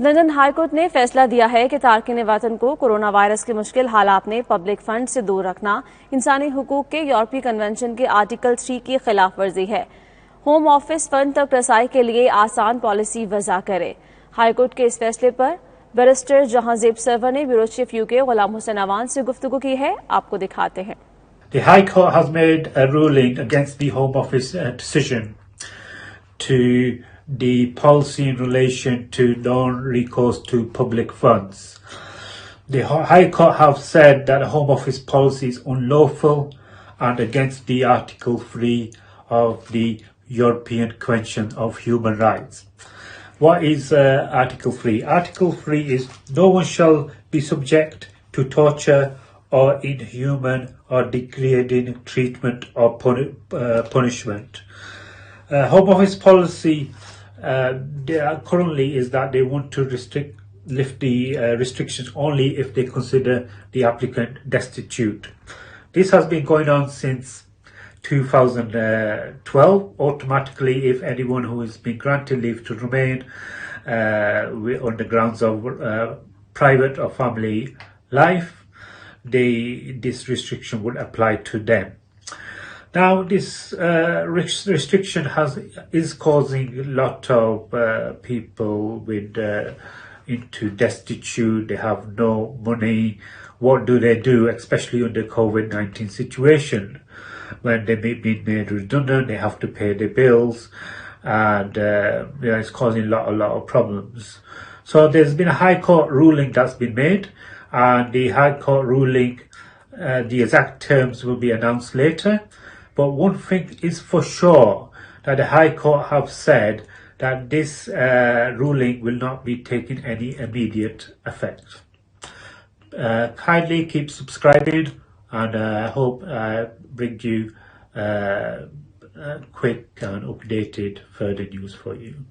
London high court ने फैसला दिया है कि तारकिन वतन को कोरोना वायरस के मुश्किल हालात में पब्लिक फंड से दूर रखना इंसानी हुकूक के यूरोपीय कन्वेंशन के आर्टिकल 3 की खिलाफ वर्जी है। होम ऑफिस फंड तक रसाई के लिए आसान पॉलिसी वज़ा करे। हाईकोर्ट के इस फैसले पर बैरिस्टर जहांजेब सरवर ने bureau chief UK Ghulam Hussain Awan से गुफ्तगू की है। आपको दिखाते हैं। The High Court has made a ruling against the Home Office decision to the policy in relation to non-recourse to public funds. The High Court have said that the Home Office policy is unlawful and against the Article 3 of the European Convention of Human Rights. What is Article 3? Article 3 is no one shall be subject to torture or inhuman or degrading treatment or punishment. Home Office policy currently is that they want to lift the restrictions only if they consider the applicant destitute. This has been going on since 2012. Automatically, if anyone who has been granted leave to remain on the grounds of private or family life, this restriction would apply to them. Now, this restriction is causing a lot of people into destitute. They have no money. What do they do, especially under COVID-19 situation? When they've been made redundant, they have to pay their bills, and it's causing a lot of problems. So there's been a High Court ruling that's been made, and the High Court ruling, the exact terms will be announced later. But one thing is for sure, that the High Court have said that this ruling will not be taking any immediate effect. Kindly keep subscribing, and I hope I bring you quick and updated further news for you.